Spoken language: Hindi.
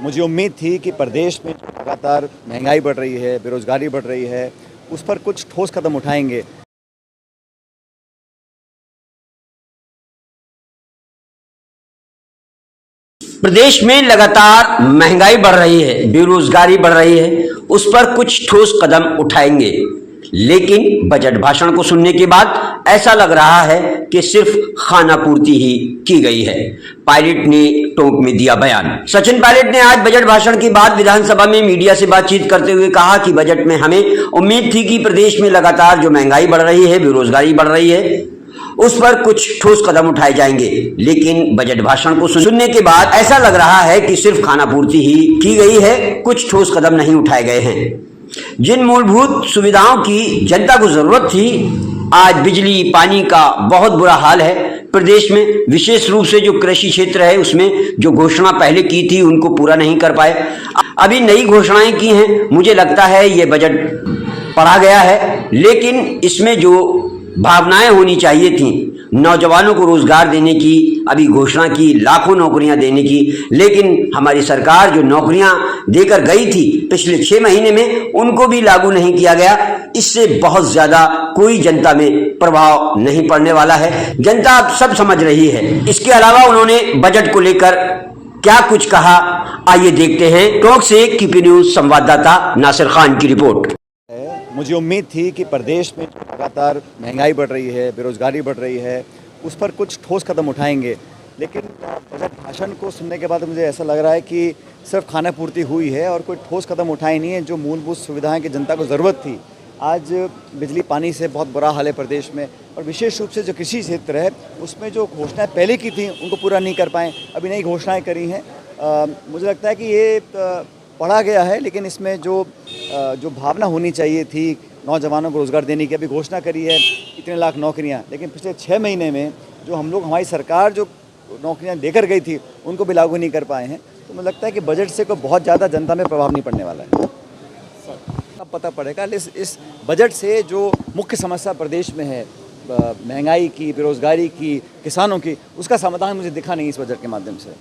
मुझे उम्मीद थी कि प्रदेश में लगातार महंगाई बढ़ रही है, बेरोजगारी बढ़ रही है, उस पर कुछ ठोस कदम उठाएंगे। प्रदेश में लगातार महंगाई बढ़ रही है, बेरोजगारी बढ़ रही है, उस पर कुछ ठोस कदम उठाएंगे। लेकिन बजट भाषण को सुनने के बाद ऐसा लग रहा है कि सिर्फ खाना पूर्ति ही की गई है। पायलट ने टोंक में दिया बयान। सचिन पायलट ने आज बजट भाषण के बाद विधानसभा में मीडिया से बातचीत करते हुए कहा कि बजट में हमें उम्मीद थी कि प्रदेश में लगातार जो महंगाई बढ़ रही है, बेरोजगारी बढ़ रही है, उस पर कुछ ठोस कदम उठाए जाएंगे। लेकिन बजट भाषण को सुनने के बाद ऐसा लग रहा है कि सिर्फ खानापूर्ति ही की गई है, कुछ ठोस कदम नहीं उठाए गए हैं। जिन मूलभूत सुविधाओं की जनता को जरूरत थी, आज बिजली पानी का बहुत बुरा हाल है प्रदेश में। विशेष रूप से जो कृषि क्षेत्र है, उसमें जो घोषणा पहले की थी उनको पूरा नहीं कर पाए। अभी नई घोषणाएं की हैं। मुझे लगता है ये बजट पढ़ा गया है, लेकिन इसमें जो भावनाएं होनी चाहिए थी, नौजवानों को रोजगार देने की अभी घोषणा की, लाखों नौकरियां देने की, लेकिन हमारी सरकार जो नौकरियां देकर गई थी पिछले 6 महीने में, उनको भी लागू नहीं किया गया। इससे बहुत ज्यादा कोई जनता में प्रभाव नहीं पड़ने वाला है। जनता अब सब समझ रही है। इसके अलावा उन्होंने बजट को लेकर क्या कुछ कहा, आइए देखते हैं। टोंक से KP न्यूज संवाददाता नासिर खान की रिपोर्ट। मुझे उम्मीद थी कि प्रदेश में लगातार महंगाई बढ़ रही है, बेरोजगारी बढ़ रही है, उस पर कुछ ठोस कदम उठाएंगे। लेकिन बजट भाषण को सुनने के बाद मुझे ऐसा लग रहा है कि सिर्फ खाना पूर्ति हुई है और कोई ठोस कदम उठाए नहीं है। जो मूलभूत सुविधाएं की जनता को ज़रूरत थी, आज बिजली पानी से बहुत बुरा हाल है प्रदेश में, और विशेष रूप से जो कृषि क्षेत्र है उसमें जो घोषणाएँ पहले की थी उनको पूरा नहीं कर पाए। अभी नई घोषणाएँ करी हैं। मुझे लगता है कि ये पढ़ा गया है, लेकिन इसमें जो भावना होनी चाहिए थी नौजवानों को रोज़गार देने की, अभी घोषणा करी है इतने लाख नौकरियां, लेकिन पिछले 6 महीने में जो हमारी सरकार जो नौकरियां देकर गई थी उनको भी लागू नहीं कर पाए हैं। तो मुझे लगता है कि बजट से कोई बहुत ज़्यादा जनता में प्रभाव नहीं पड़ने वाला है। अब पता पड़ेगा। इस बजट से जो मुख्य समस्या प्रदेश में है, महंगाई की, बेरोज़गारी की, किसानों की, उसका समाधान मुझे दिखा नहीं इस बजट के माध्यम से।